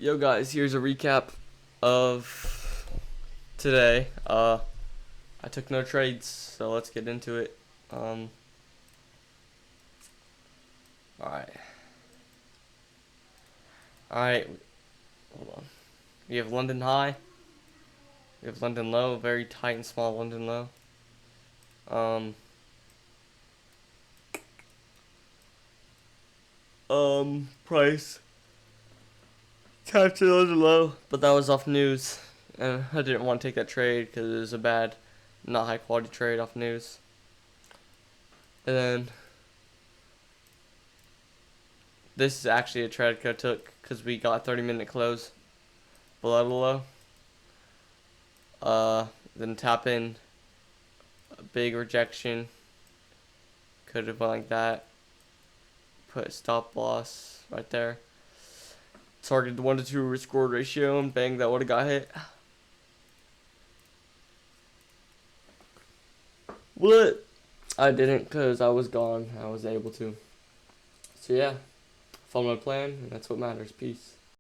Yo guys, here's a recap of today. I took no trades, so let's get into it. Alright. Alright, hold on. We have London high. We have London low, very tight and small London low. Price tapped to London low, but that was off news, and I didn't want to take that trade because it was a bad, not high quality trade off news. And then this is actually a trade I took because we got 30-minute close below the low. Then tap in a big rejection. Could have went like that. Put a stop loss right there. Targeted the 1-to-2 risk reward ratio, and bang, that would have got hit. What? I didn't because I was gone. I was able to. So yeah, follow my plan, and that's what matters. Peace.